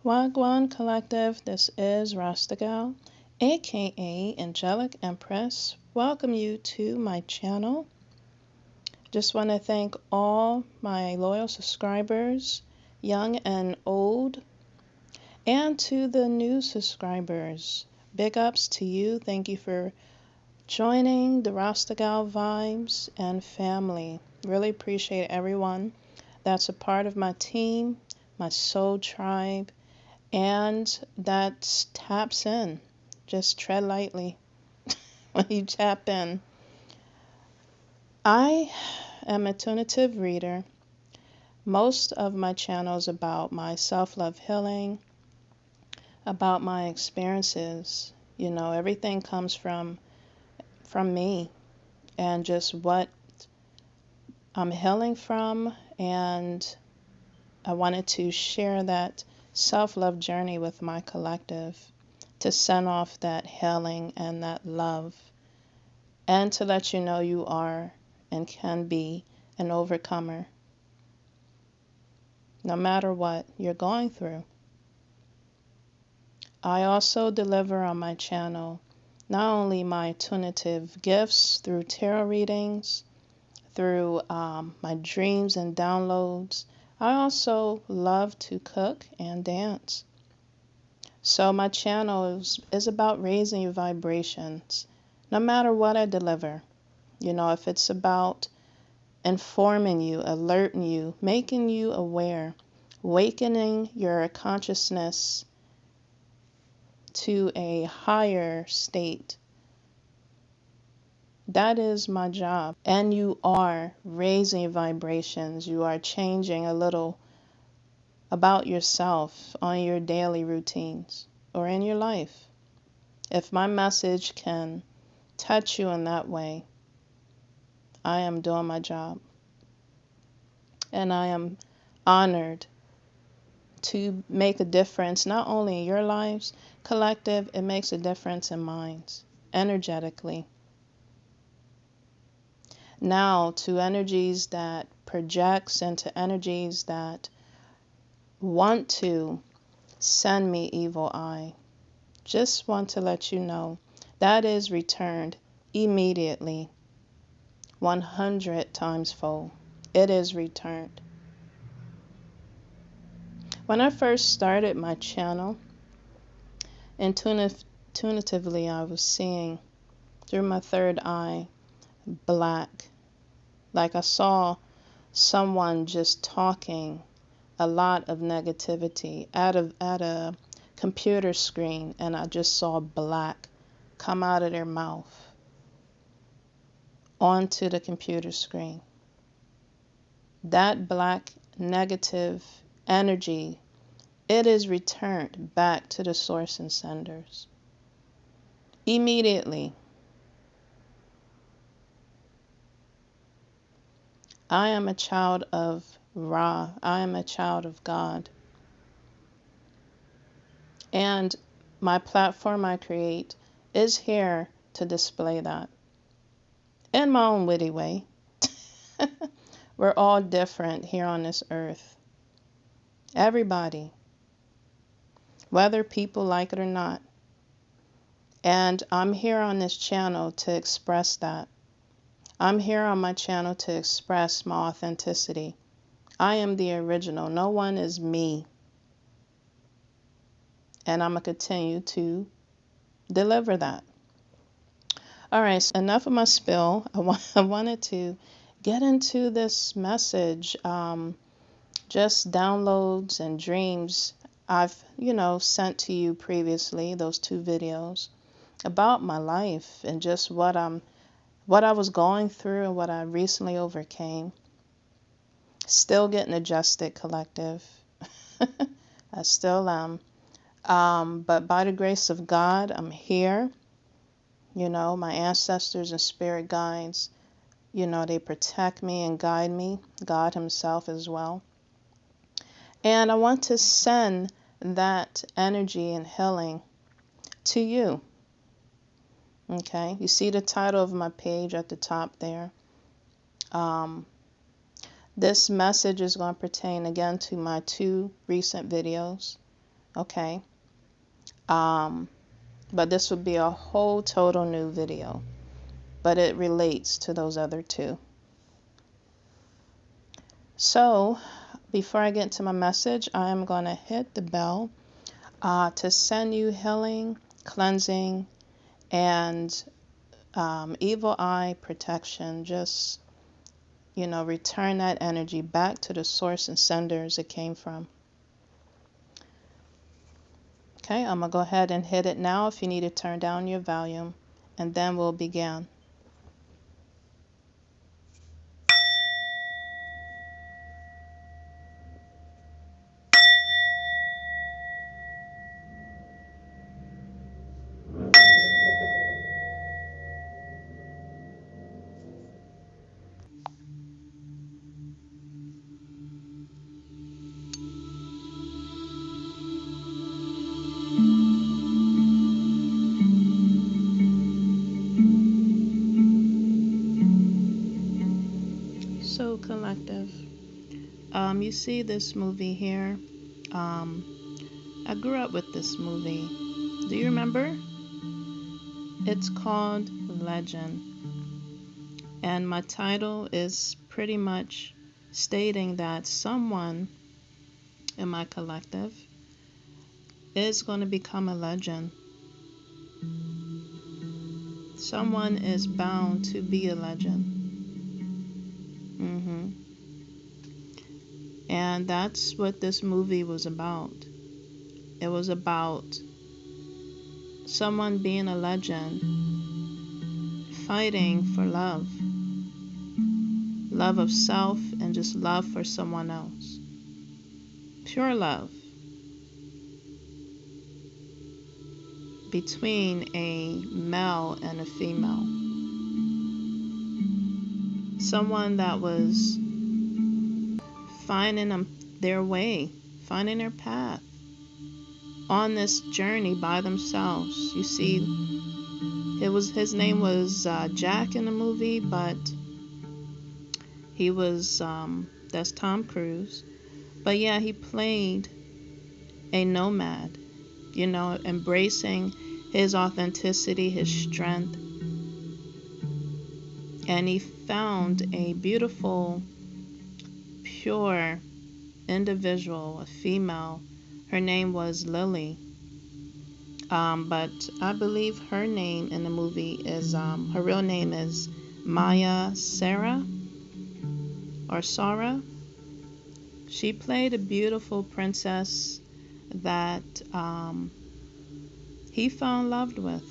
Wagwan Collective, this is Rasta, aka Angelic Empress. Welcome you to my channel. Just want to thank all my loyal subscribers, young and old, and to the new subscribers. Big ups to you. Thank you for joining the Rasta Vibes and family. Really appreciate everyone that's a part of my team, my soul tribe, and that taps in. Just tread lightly when you tap in. I am a intuitive reader. Most of my channel is about my self-love healing, about my experiences. You know, everything comes from me and just what I'm healing from, and I wanted to share that self-love journey with my collective to send off that healing and that love, and to let you know you are and can be an overcomer no matter what you're going through. I also deliver on my channel not only my intuitive gifts through tarot readings, through my dreams and downloads. I also love to cook and dance. So my channel is about raising your vibrations, no matter what I deliver. You know, if it's about informing you, alerting you, making you aware, awakening your consciousness to a higher state, that is my job. And you are raising your vibrations. You are changing a little about yourself on your daily routines or in your life. If my message can touch you in that way, I am doing my job. And I am honored to make a difference not only in your lives, collective, it makes a difference in minds, energetically. Now to energies that projects and to energies that want to send me evil eye. Just want to let you know that is returned immediately, 100 times fold. It is returned. When I first started my channel, intuitively I was seeing through my third eye black. Like I saw someone just talking a lot of negativity at a computer screen, and I just saw black come out of their mouth onto the computer screen. That black negative energy, it is returned back to the source and senders immediately. I am a child of Ra. I am a child of God. And my platform I create is here to display that in my own witty way. We're all different here on this earth. Everybody. Whether people like it or not. And I'm here on this channel to express that. I'm here on my channel to express my authenticity. I am the original. No one is me. And I'm going to continue to deliver that. All right, so enough of my spill. I wanted to get into this message. Just downloads and dreams I've, sent to you previously, those 2 videos about my life and just what I was going through and what I recently overcame. Still getting adjusted, collective. I still am. But by the grace of God, I'm here. You know, my ancestors and spirit guides, they protect me and guide me. God himself as well. And I want to send that energy and healing to you. Okay, you see the title of my page at the top there. This message is going to pertain again to my 2 recent videos okay? But this would be a whole total new video, but it relates to those other two. So before I get into my message, I am going to hit the bell to send you healing, cleansing, and evil eye protection. Just, return that energy back to the source and senders it came from. Okay, I'm going to go ahead and hit it now if you need to turn down your volume, and then we'll begin. So, collective, you see this movie here. I grew up with this movie. Do you remember? It's called Legend. And my title is pretty much stating that someone in my collective is going to become a legend. Someone is bound to be a legend. And that's what this movie was about. It was about someone being a legend, fighting for love. Love of self and just love for someone else. Pure love. Between a male and a female. Someone that was finding their way, finding their path on this journey by themselves. You see, his name was Jack in the movie, but he was, that's Tom Cruise. But yeah, he played a nomad, embracing his authenticity, his strength. And he found a beautiful, pure individual, a female. Her name was Lily. But I believe her name in the movie is, her real name is Maya Sarah or Sarah. She played a beautiful princess that he fell in love with.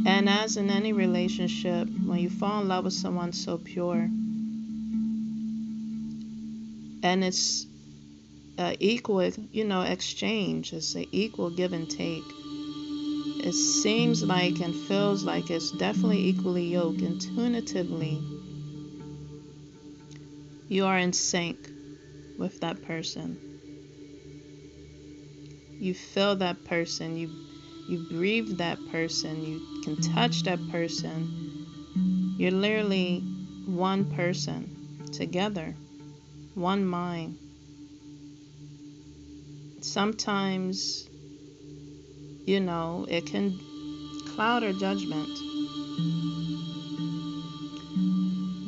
And as in any relationship, when you fall in love with someone so pure, and it's equal, exchange, it's an equal give and take. It seems like and feels like it's definitely equally yoked. Intuitively, you are in sync with that person. You feel that person, you breathe that person, you can touch that person. You're literally one person together, one mind. Sometimes, it can cloud our judgment.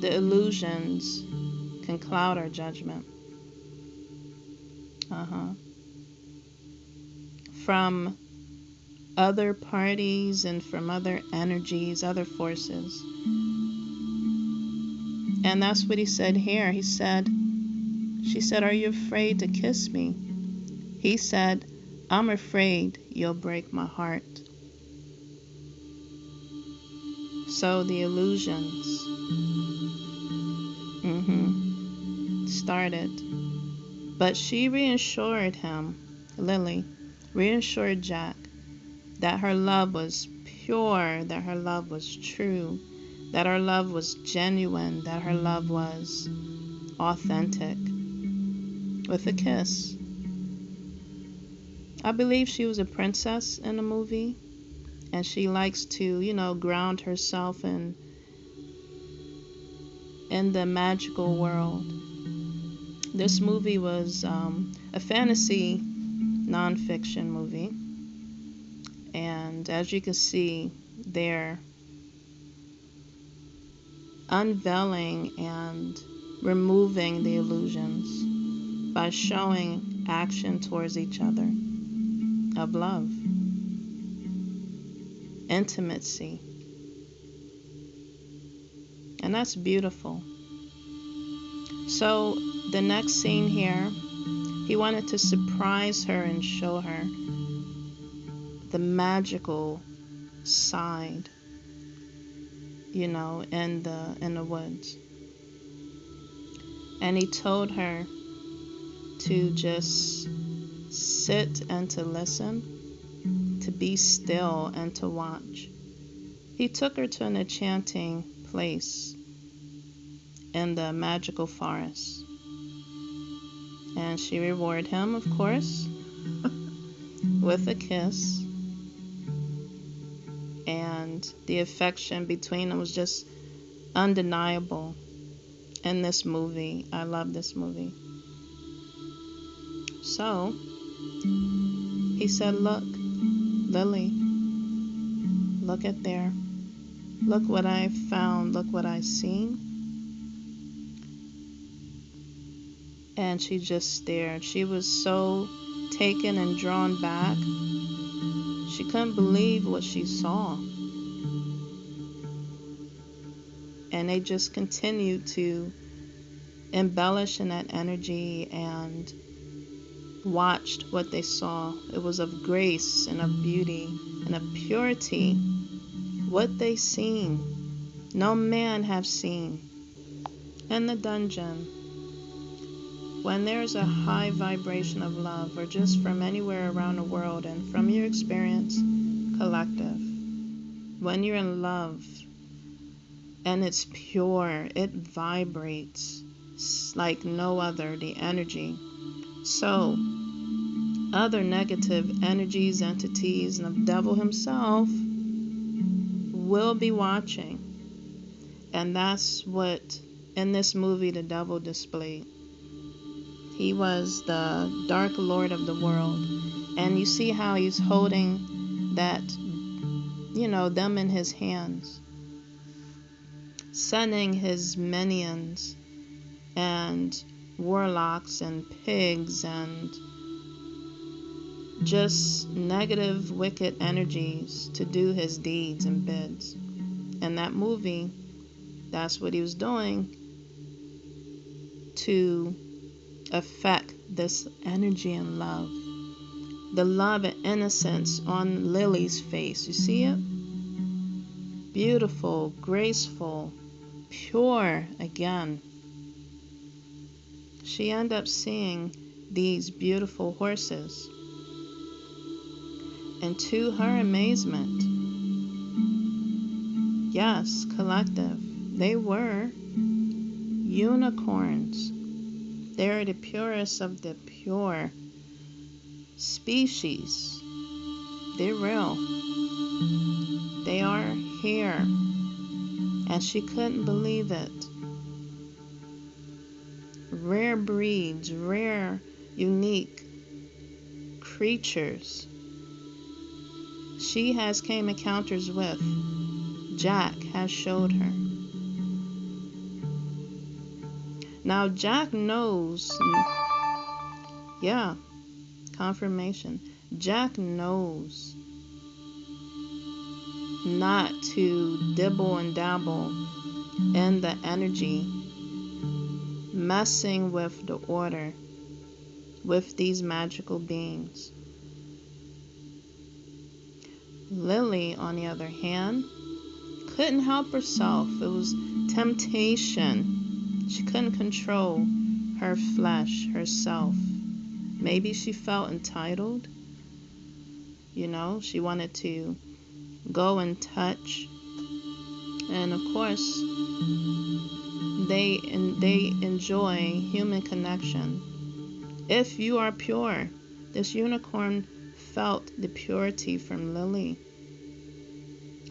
The illusions can cloud our judgment. From other parties and from other energies, other forces. And that's what he said here. She said, "Are you afraid to kiss me?" He said, "I'm afraid you'll break my heart." So the illusions started. But she reassured him, Lily, reassured Jack, that her love was pure, that her love was true, that her love was genuine, that her love was authentic. With a kiss. I believe she was a princess in the movie, and she likes to, ground herself in the magical world. This movie was a fantasy nonfiction movie, and as you can see, they're unveiling and removing the illusions by showing action towards each other of love, intimacy, and that's beautiful. So the next scene here, he wanted to surprise her and show her the magical side, you know, in the woods. And he told her to just sit and to listen, to be still and to watch. He took her to an enchanting place in the magical forest. And she rewarded him, of course, with a kiss. And the affection between them was just undeniable in this movie. I love this movie. So he said, look, Lily, look at there. Look what I found. Look what I seen. And she just stared. She was so taken and drawn back. She couldn't believe what she saw. And they just continued to embellish in that energy and watched what they saw. It was of grace and of beauty and of purity. What they seen, no man have seen. In the dungeon, when there's a high vibration of love, or just from anywhere around the world, and from your experience, collective, when you're in love and it's pure, it vibrates like no other, the energy. So other negative energies, entities, and the devil himself will be watching. And that's what in this movie the devil displayed. He was the dark lord of the world. And you see how he's holding that, you know, them in his hands, sending his minions and warlocks and pigs and just negative, wicked energies to do his deeds and bids. In that movie, that's what he was doing to affect this energy and love. The love and innocence on Lily's face. You see it? Beautiful, graceful, pure again. She ended up seeing these beautiful horses. And to her amazement, yes, collective, they were unicorns. They're the purest of the pure species. They're real. They are here. And she couldn't believe it. Rare breeds, rare, unique creatures. She has came encounters with. Jack has showed her. Now Jack knows, yeah, confirmation. Jack knows not to dibble and dabble in the energy, messing with the order, with these magical beings. Lily, on the other hand, couldn't help herself. It was temptation. She couldn't control her flesh, herself. Maybe she felt entitled. You know, she wanted to go and touch. And of course, they enjoy human connection. If you are pure, this unicorn felt the purity from Lily.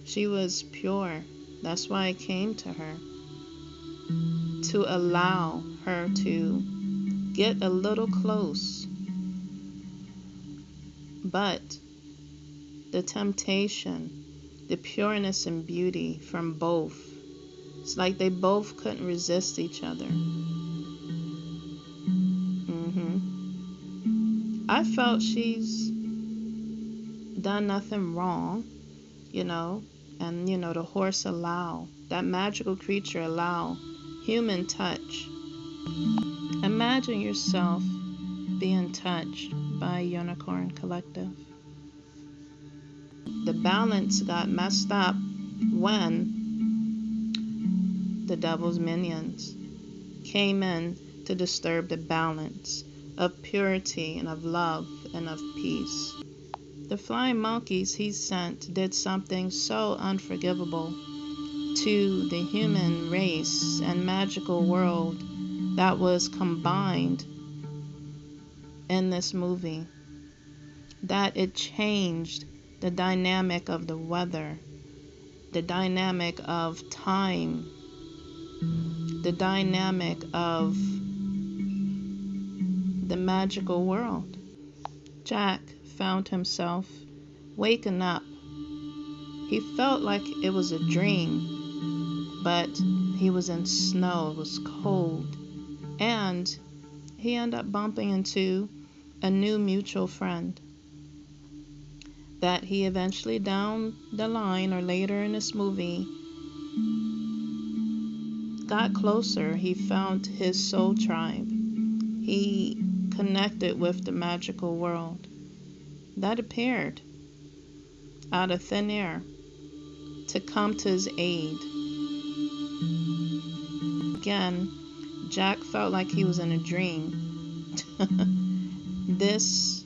She was pure. That's why I came to her, to allow her to get a little close. But the temptation, the pureness and beauty from both, it's like they both couldn't resist each other. I felt she's done nothing wrong, and the horse allow, that magical creature allow human touch. Imagine yourself being touched by a unicorn collective. The balance got messed up when the devil's minions came in to disturb the balance of purity and of love and of peace. The flying monkeys he sent did something so unforgivable to the human race and magical world that was combined in this movie, that it changed the dynamic of the weather, the dynamic of time, the dynamic of the magical world. Jack found himself waking up. He felt like it was a dream, but he was in snow, it was cold, and he ended up bumping into a new mutual friend that he eventually down the line or later in this movie got closer. He found his soul tribe. He connected with the magical world that appeared out of thin air to come to his aid. Again, Jack felt like he was in a dream. This,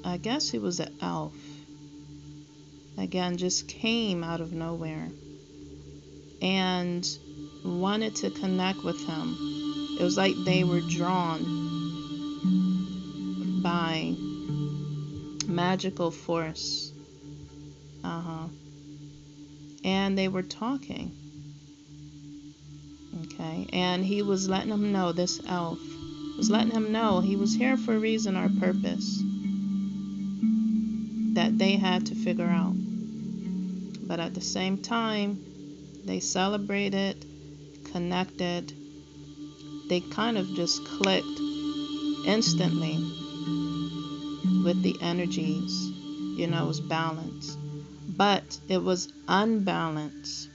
I guess he was an elf, again, just came out of nowhere and wanted to connect with him. It was like they were drawn by magical force. And they were talking. Okay, and he was letting him know, this elf was letting him know he was here for a reason or a purpose that they had to figure out. But at the same time, they celebrated, connected. They kind of just clicked instantly with the energies. It was balanced. But it was unbalanced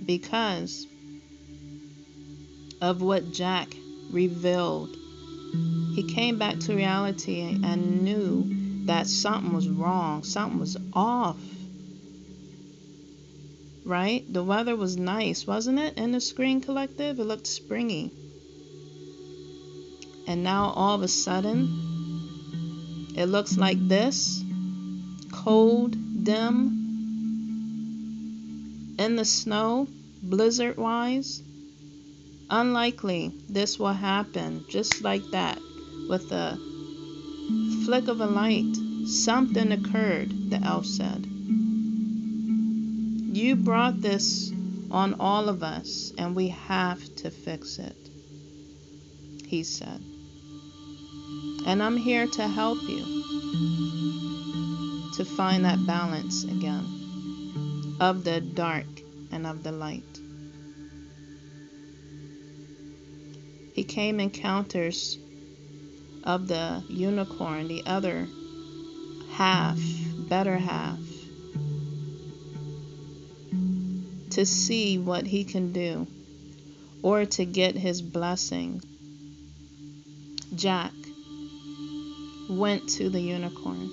because of what Jack revealed. He came back to reality and knew that something was wrong, something was off. Right? The weather was nice, wasn't it? In the Screen Collective, it looked springy. And now all of a sudden, it looks like this, cold, dim, in the snow, blizzard-wise. Unlikely this will happen just like that. With a flick of a light, something occurred, the elf said. You brought this on all of us, and we have to fix it, he said. And I'm here to help you to find that balance again of the dark and of the light. He came encounters of the unicorn, the other half, better half, to see what he can do or to get his blessing. Jack went to the unicorn.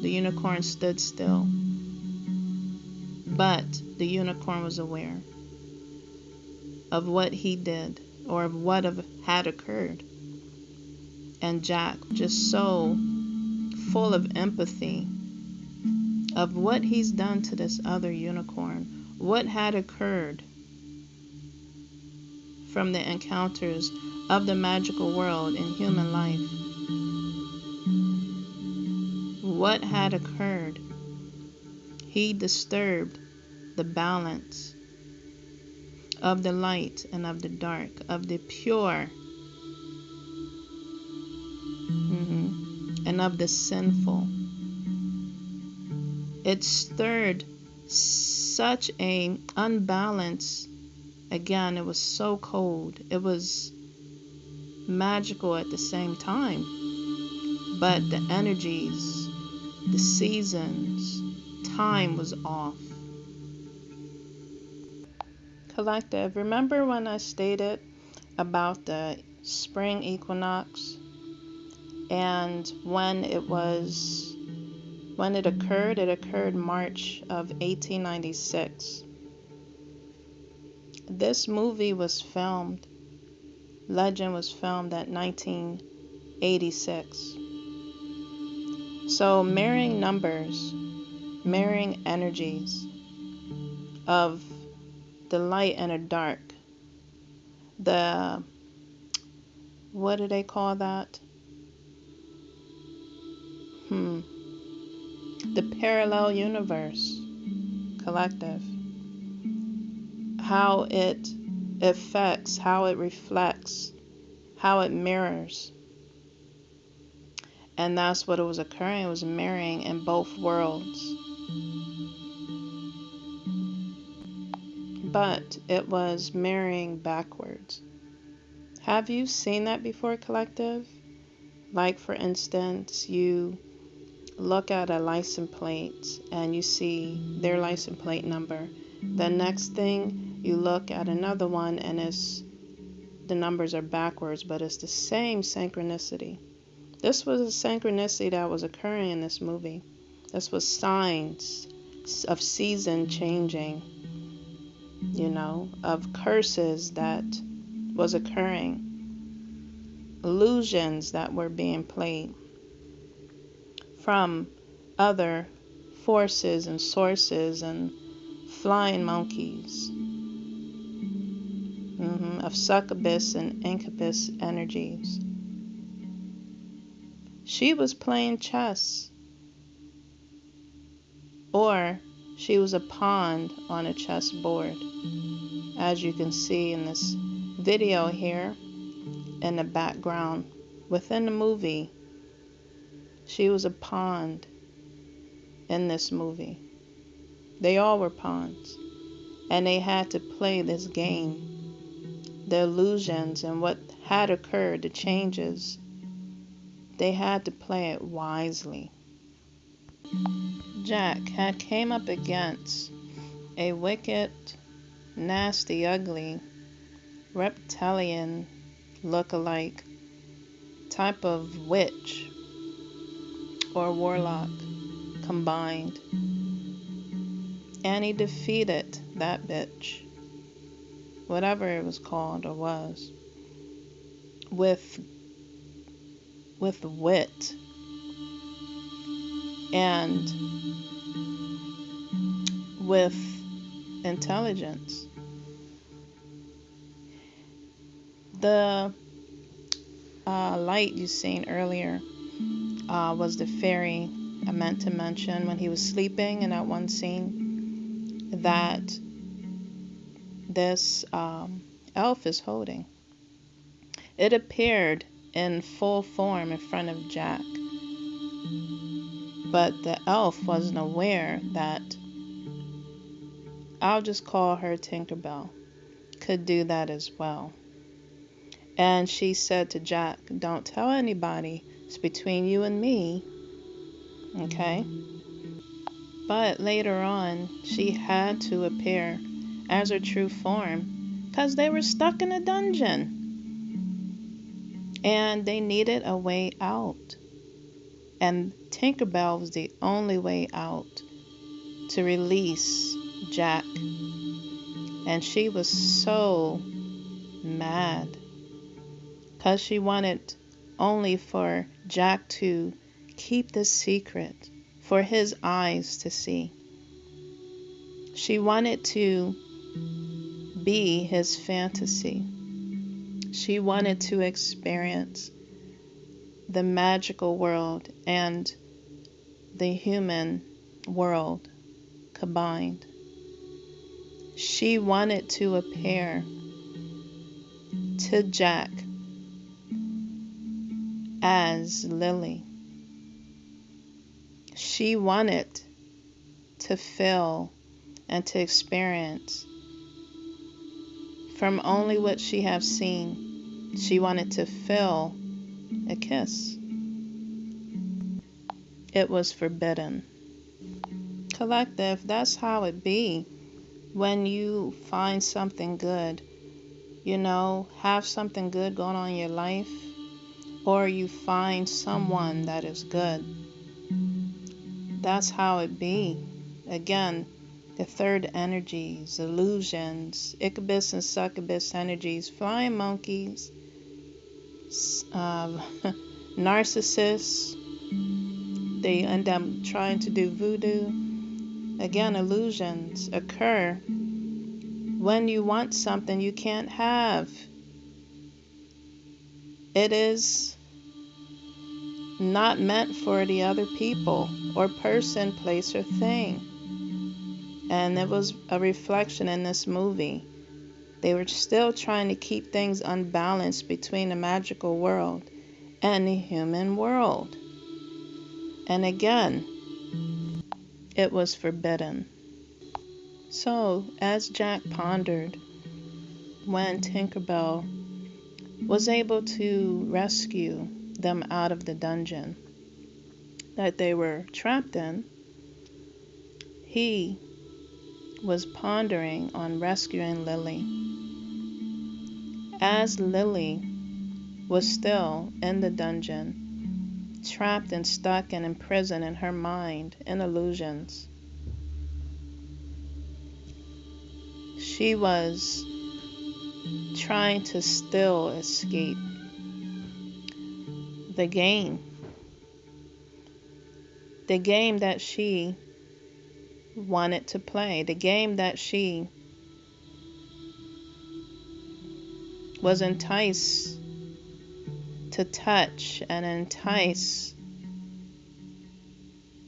The unicorn stood still, but the unicorn was aware of what he did or of what had occurred. And Jack, just so full of empathy of what he's done to this other unicorn, what had occurred from the encounters of the magical world in human life. What had occurred? He disturbed the balance of the light and of the dark, of the pure and of the sinful. It stirred such a unbalance. Again, it was so cold. It was magical at the same time. But the energies, the seasons, time was off. Collective, remember when I stated about the spring equinox and when it occurred March of 1896. This movie was filmed, Legend was filmed at 1986. So mirroring numbers, mirroring energies of the light and the dark, the, what do they call that? The parallel universe, collective. How it affects, how it reflects, how it mirrors. And that's what it was occurring. It was mirroring in both worlds. But it was mirroring backwards. Have you seen that before, collective? Like, for instance, you look at a license plate and you see their license plate number. The next thing, you look at another one and the numbers are backwards, but it's the same synchronicity. This was a synchronicity that was occurring in this movie. This was signs of season changing, of curses that was occurring, illusions that were being played from other forces and sources and flying monkeys, of succubus and incubus energies. She was playing chess, or she was a pawn on a chessboard. As you can see in this video here in the background within the movie, she was a pawn in this movie. They all were pawns, and they had to play this game. The illusions and what had occurred, the changes, they had to play it wisely. Jack had came up against a wicked, nasty, ugly, reptilian look-alike type of witch or warlock combined. And he defeated that bitch, whatever it was called or was, with wit and with intelligence. The light you seen earlier was the fairy I meant to mention when he was sleeping in that one scene that this elf is holding. It appeared in full form in front of Jack, but the elf wasn't aware that, I'll just call her Tinkerbell, could do that as well. And she said to Jack, don't tell anybody, it's between you and me, okay? But later on, she had to appear as her true form because they were stuck in a dungeon and they needed a way out. And Tinkerbell was the only way out to release Jack. And she was so mad because she wanted only for Jack to keep the secret for his eyes to see. She wanted to be his fantasy. She wanted to experience the magical world and the human world combined. She wanted to appear to Jack as Lily. She wanted to feel and to experience from only what she have seen. She wanted to feel a kiss. It was forbidden. Collective, that's how it be when you find something good. Have something good going on in your life, or you find someone that is good. That's how it be. Again, the third energies, illusions, incubus and succubus energies, flying monkeys, narcissists, they end up trying to do voodoo. Again, illusions occur when you want something you can't have. It is not meant for the other people or person, place, or thing. And it was a reflection in this movie. They were still trying to keep things unbalanced between the magical world and the human world. And again, it was forbidden. So, as Jack pondered, when Tinkerbell was able to rescue them out of the dungeon that they were trapped in, he was pondering on rescuing Lily. As Lily was still in the dungeon, trapped and stuck and imprisoned in her mind in illusions, she was trying to still escape the game that she wanted to play, the game that she was enticed to touch and enticed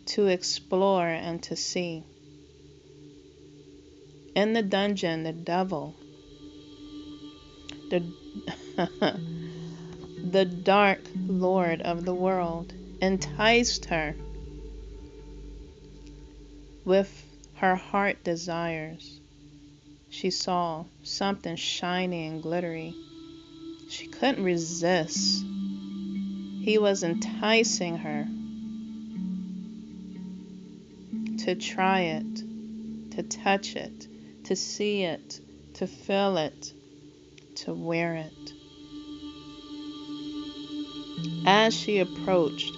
to explore and to see. In the dungeon, the devil, the the dark lord of the world, enticed her with her heart desires. She saw something shiny and glittery. She couldn't resist. He was enticing her to try it, to touch it, to see it, to feel it, to wear it. As she approached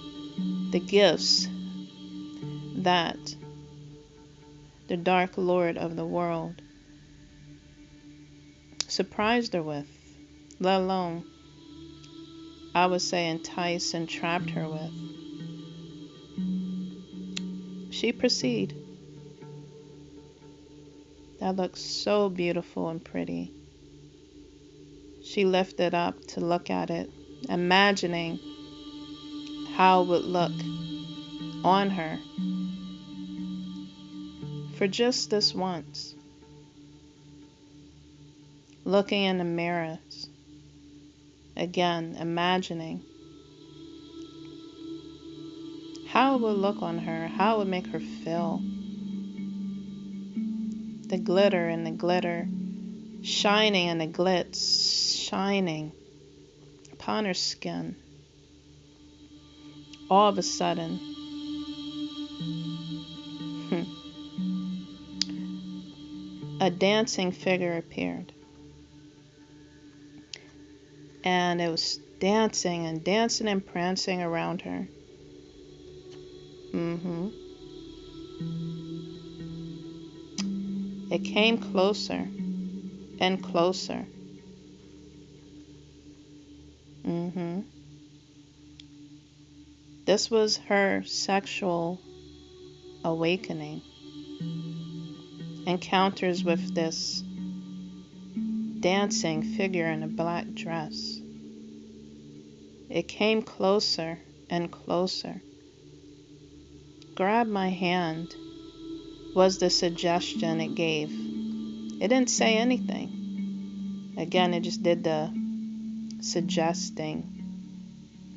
the gifts that the Dark Lord of the world surprised her with, let alone, I would say, enticed and trapped her with, she proceeded. That looked so beautiful and pretty. She lifted up to look at it, imagining how it would look on her for just this once. Looking in the mirrors, again imagining how it would look on her, how it would make her feel. The glitter and the glitter shining and the glitz shining upon her skin. All of a sudden, a dancing figure appeared. And it was dancing and dancing and prancing around her. It came closer and closer. This was her sexual awakening. Encounters with this dancing figure in a black dress. It came closer and closer. Grab my hand was the suggestion it gave. It didn't say anything. Again, it just did the suggesting,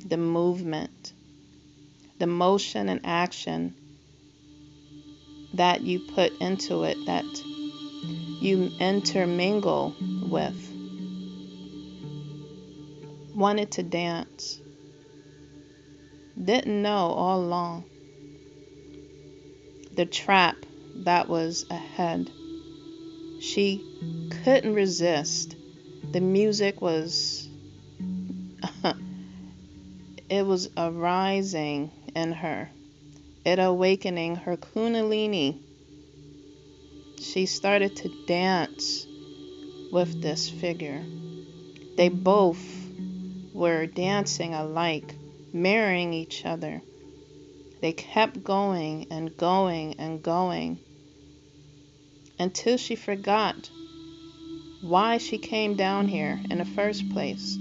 the movement, the motion and action that you put into it, that you intermingle with. Wanted to dance. Didn't know all along the trap that was ahead. She couldn't resist. The music was, it was arising in her. It awakening her kundalini. She started to dance with this figure. They both were dancing alike, mirroring each other. They kept going and going and going until she forgot why she came down here in the first place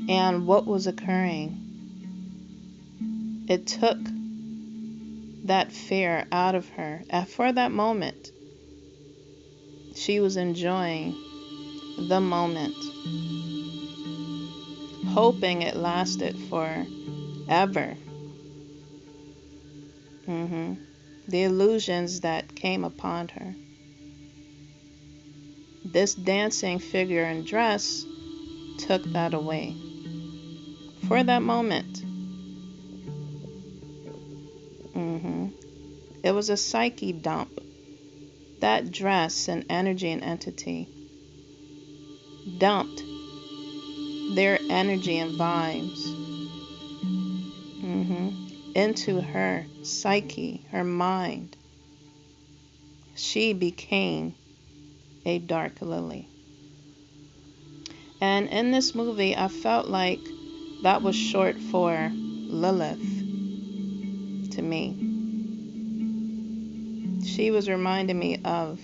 and what was occurring. It took that fear out of her. And for that moment, she was enjoying the moment, hoping it lasted forever. The illusions that came upon her. This dancing figure and dress took that away. For that moment. It was a psyche dump. That dress and energy and entity dumped their energy and vibes into her psyche, her mind. She became a dark lily. And in this movie, I felt like that was short for Lilith to me. She was reminding me of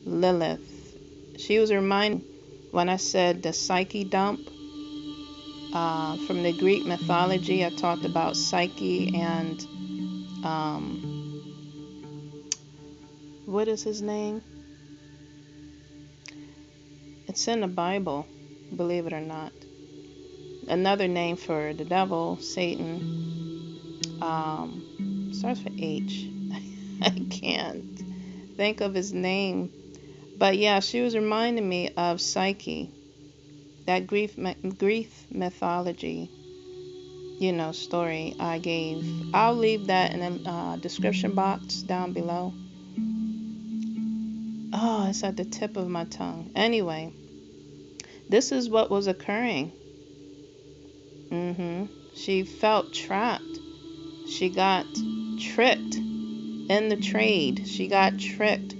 Lilith. She was reminding, when I said the psyche dump, from the Greek mythology, I talked about Psyche and, what is his name? It's in the Bible, believe it or not. Another name for the devil, Satan, starts with H. I can't think of his name. But yeah, she was reminding me of Psyche, that Greek mythology, story I gave. I'll leave that in the description box down below. Oh, it's at the tip of my tongue. Anyway, this is what was occurring. She felt trapped. She got tricked in the trade. She got tricked.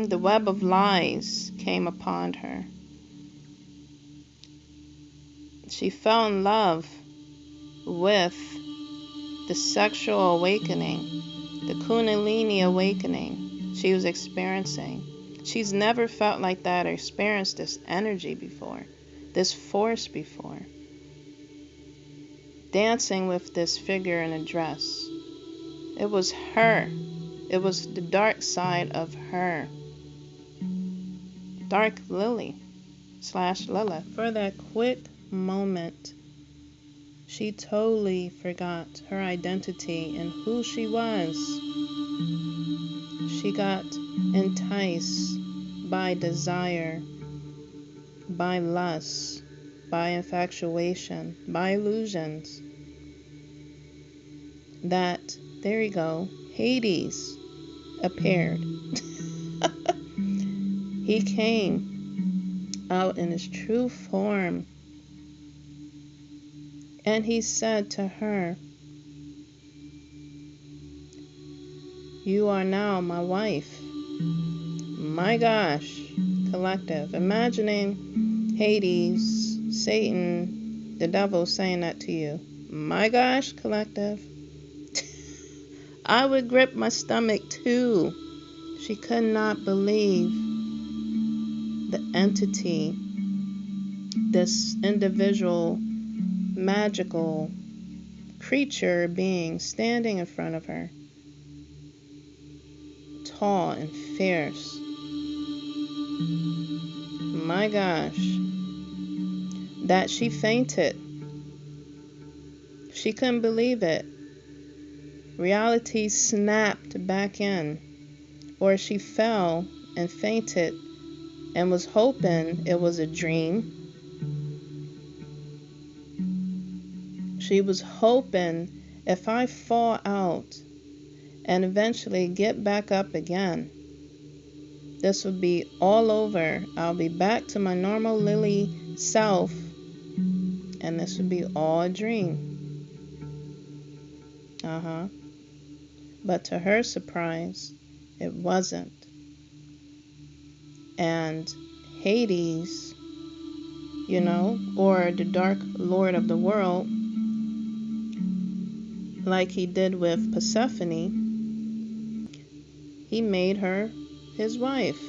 The web of lies came upon her. She fell in love with the sexual awakening, the kundalini awakening she was experiencing. She's never felt like that or experienced this energy before, this force before. Dancing with this figure in a dress. It was her. It was the dark side of her. Dark Lily / Lilith. For that quick moment, she totally forgot her identity and who she was. She got enticed by desire, by lust, by infatuation, by illusions. That, there you go, Hades appeared. He came out in his true form. And he said to her, "You are now my wife." My gosh, collective. Imagining Hades, Satan, the devil saying that to you. My gosh, collective. I would grip my stomach too. She could not believe the entity, this individual, magical creature being standing in front of her. tall and fierce. My gosh. That she fainted. She couldn't believe it. Reality snapped back in. Or she fell and fainted and was hoping it was a dream. She was hoping if I fall out and eventually get back up again, this would be all over. I'll be back to my normal Lily self, and this would be all a dream. But to her surprise, it wasn't. And Hades, or the Dark Lord of the world, like he did with Persephone, he made her his wife.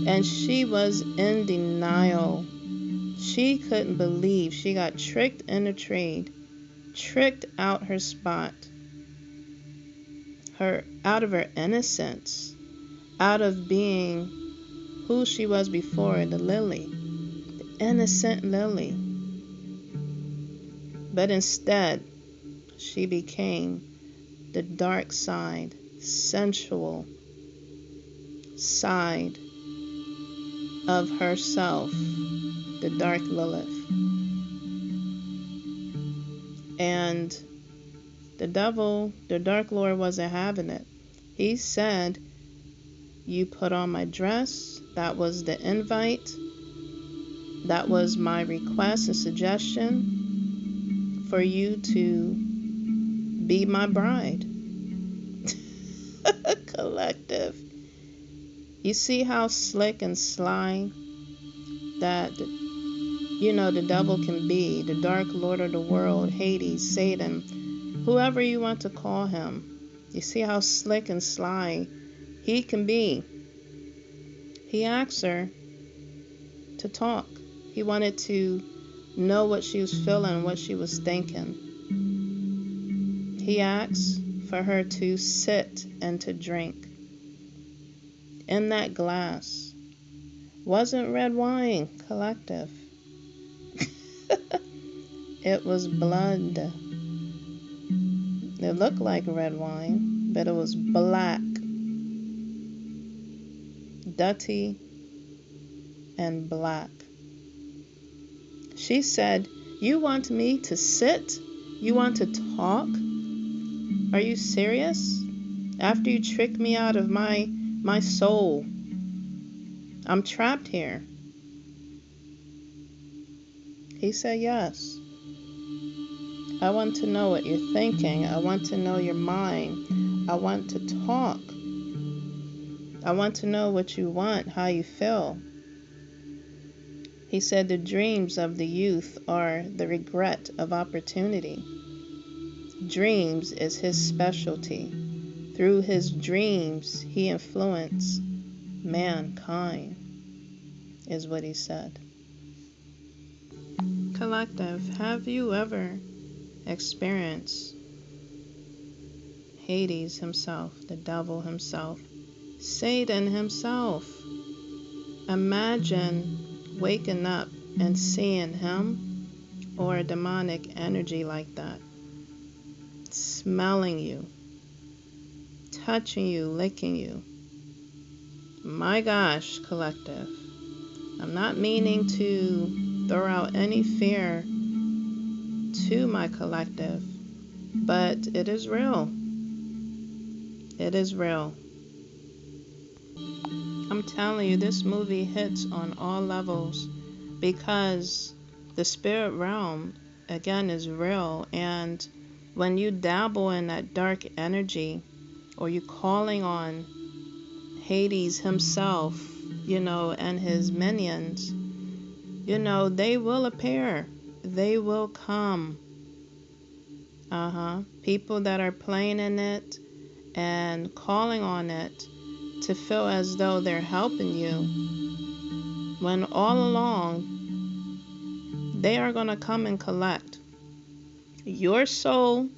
And she was in denial. She couldn't believe she got tricked in a trade, tricked out her spot, out of her innocence, out of being who she was before, the Lily, the innocent Lily. But instead, she became the dark side, sensual side of herself, the dark Lilith. And the devil, the Dark Lord, wasn't having it. He said, you put on my dress. That was the invite. That was my request and suggestion for you to be my bride. Collective. You see how slick and sly that, the devil can be, the Dark Lord of the world, Hades, Satan, whoever you want to call him. You see how slick and sly he can be. He asked her to talk. He wanted to know what she was feeling, what she was thinking. He asked for her to sit and to drink. In that glass wasn't red wine, collective. It was blood. It looked like red wine, but it was black, dirty, and black. She said, you want me to sit? You want to talk? Are you serious? After you tricked me out of my soul, I'm trapped here. He said, yes. I want to know what you're thinking. I want to know your mind. I want to talk. I want to know what you want, how you feel. He said the dreams of the youth are the regret of opportunity. Dreams is his specialty. Through his dreams, he influenced mankind, is what he said. Collective, have you ever experienced Hades himself, the devil himself, Satan himself? Imagine waking up and seeing him or a demonic energy like that, smelling you, touching you, licking you. My gosh, collective. I'm not meaning to throw out any fear to my collective, but it is real. It is real. I'm telling you, this movie hits on all levels because the spirit realm, again, is real. And when you dabble in that dark energy, or you calling on Hades himself, and his minions, they will appear. They will come. People that are playing in it and calling on it to feel as though they're helping you, when all along they are going to come and collect your soul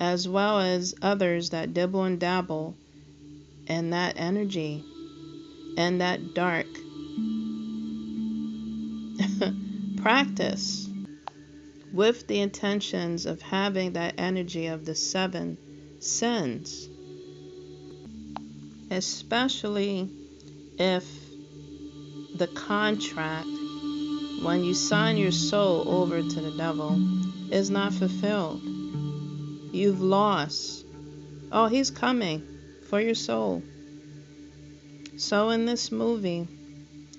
as well as others that dibble and dabble and that energy and that dark practice with the intentions of having that energy of the 7 sins, especially if the contract, when you sign your soul over to the devil, is not fulfilled. You've lost. Oh, he's coming for your soul. So in this movie,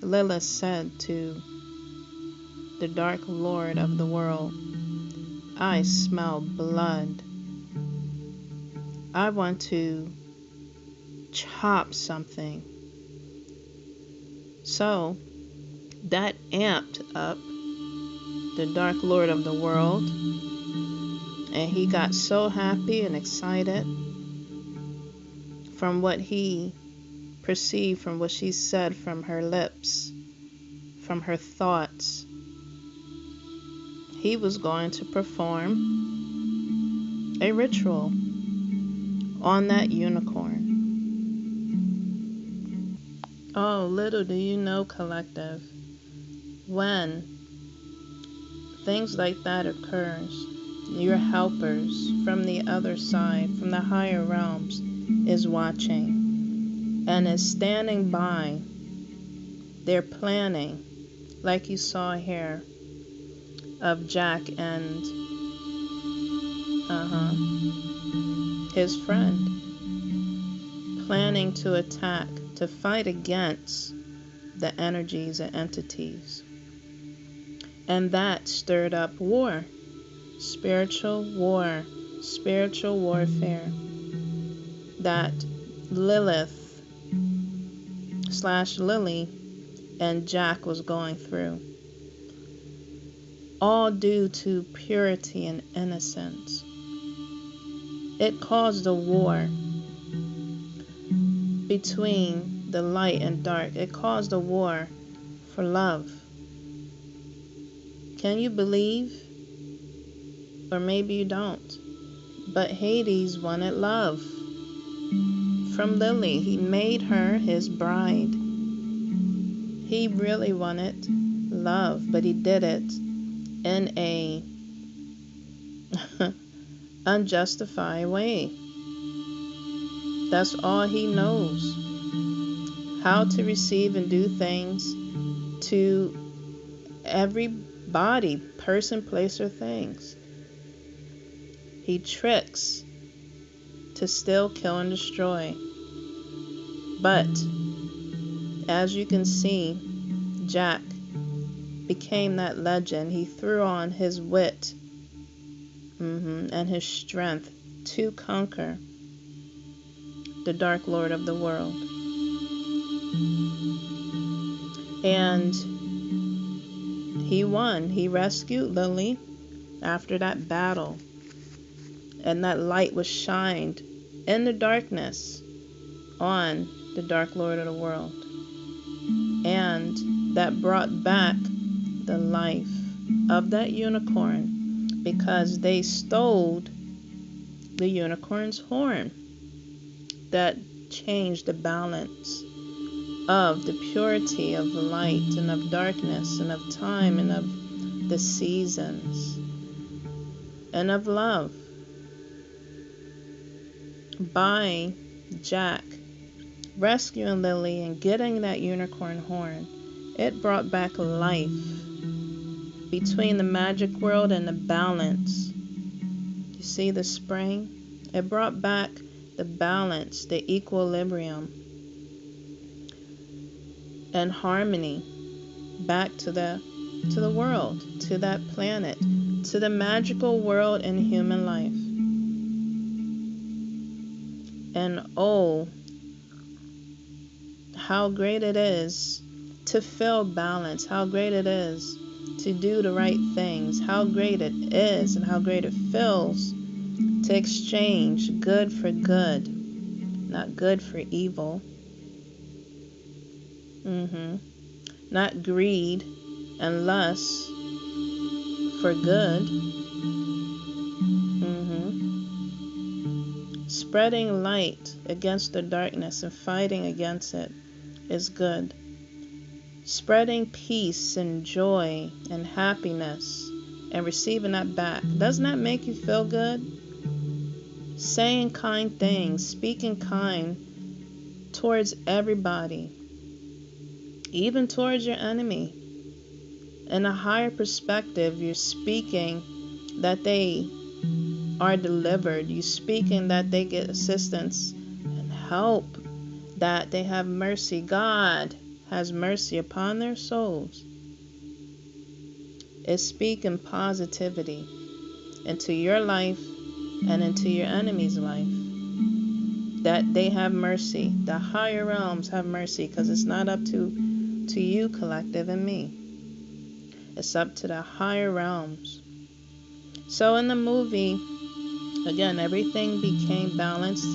Lilith said to the Dark Lord of the world, I smell blood. I want to chop something. So that amped up the Dark Lord of the world, and he got so happy and excited from what he perceived, from what she said from her lips, from her thoughts. He was going to perform a ritual on that unicorn. Oh, little do you know, collective, when things like that occurs, your helpers from the other side, from the higher realms, is watching and is standing by. They're planning, like you saw here of Jack and his friend, planning to attack, to fight against the energies and entities. And that stirred up war, spiritual war, spiritual warfare that Lilith / Lily and Jack was going through. All due to purity and innocence. It caused a war between the light and dark. It caused a war for love. Can you believe? Or maybe you don't. But Hades wanted love from Lily. He made her his bride. He really wanted love, but he did it in a unjustified way. That's all he knows. How to receive and do things to everybody, person, place, or things. He tricks to steal, kill, and destroy. But as you can see, Jack became that legend. He threw on his wit and his strength to conquer the Dark Lord of the world. And he won. He rescued Lily after that battle. And that light was shined in the darkness on the Dark Lord of the world. And that brought back the life of that unicorn, because they stole the unicorn's horn that changed the balance of the purity of light and of darkness and of time and of the seasons and of love. By Jack rescuing Lily and getting that unicorn horn, it brought back life between the magic world and the balance. You see the spring? It brought back the balance, the equilibrium, and harmony back to the world, to that planet, to the magical world and human life. And oh, how great it is to feel balance, how great it is to do the right things, how great it is and how great it feels to exchange good for good, not good for evil. Not greed and lust for good. Spreading light against the darkness and fighting against it is good. Spreading peace and joy and happiness and receiving that back. Doesn't that make you feel good? Saying kind things, speaking kind towards everybody, even towards your enemy. In a higher perspective, you're speaking that they are delivered. You're speaking that they get assistance and help, that they have mercy. God has mercy upon their souls. It's speaking positivity into your life and into your enemy's life. That they have mercy. The higher realms have mercy, because it's not up to you, collective, and me. It's up to the higher realms. So in the movie, again, everything became balanced,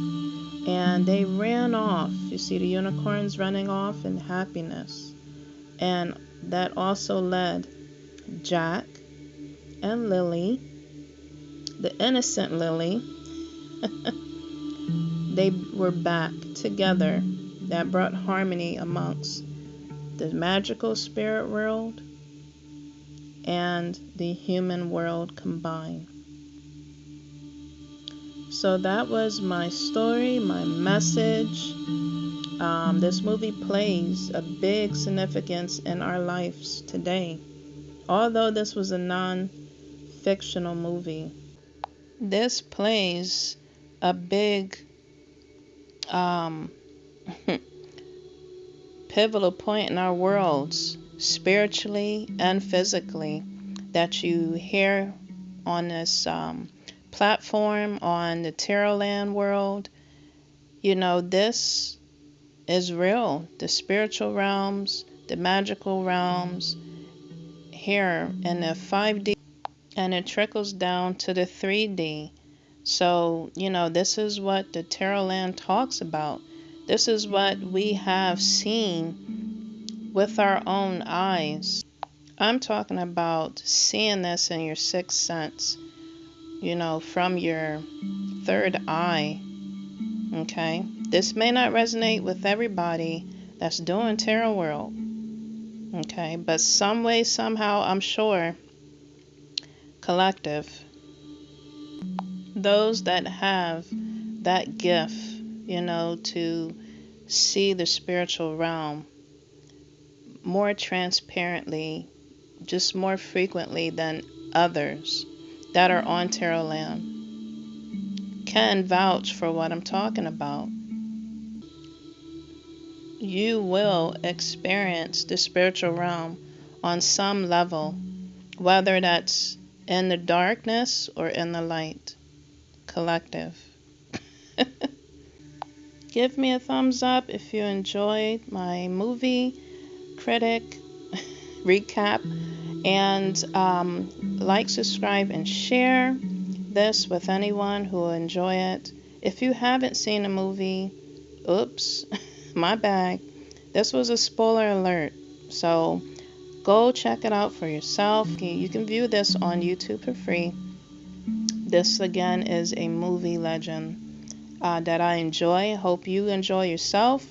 and they ran off. You see the unicorns running off in happiness. And that also led Jack and Lily, the innocent Lily, they were back together. That brought harmony amongst the magical spirit world and the human world combined. So that was my story, my message. This movie plays a big significance in our lives today. Although this was a non-fictional movie, this plays a big pivotal point in our worlds, spiritually and physically, that you hear on this platform, on the Tarot Land world. You know, this is real. The spiritual realms, the magical realms, here in the 5D, and it trickles down to the 3D. So, you know, this is what the Tarot Land talks about. This is what we have seen with our own eyes. I'm talking about seeing this in your sixth sense, you know, from your third eye. Okay? This may not resonate with everybody that's doing Tarot World. Okay? But some way, somehow, I'm sure, collective, those that have that gift, you know, to see the spiritual realm more transparently, just more frequently than others that are on Tarot Land, can vouch for what I'm talking about. You will experience the spiritual realm on some level, whether that's in the darkness or in the light. Collective. Give me a thumbs up if you enjoyed my movie critic recap, and like, subscribe, and share this with anyone who will enjoy it. If you haven't seen the movie, oops, my bad. This was a spoiler alert, so go check it out for yourself. You can view this on YouTube for free. This again is a movie legend that I enjoy. Hope you enjoy yourself.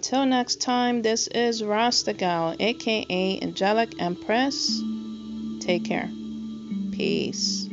Till next time, this is Rasta Gal, aka Angelic Empress. Take care. Peace.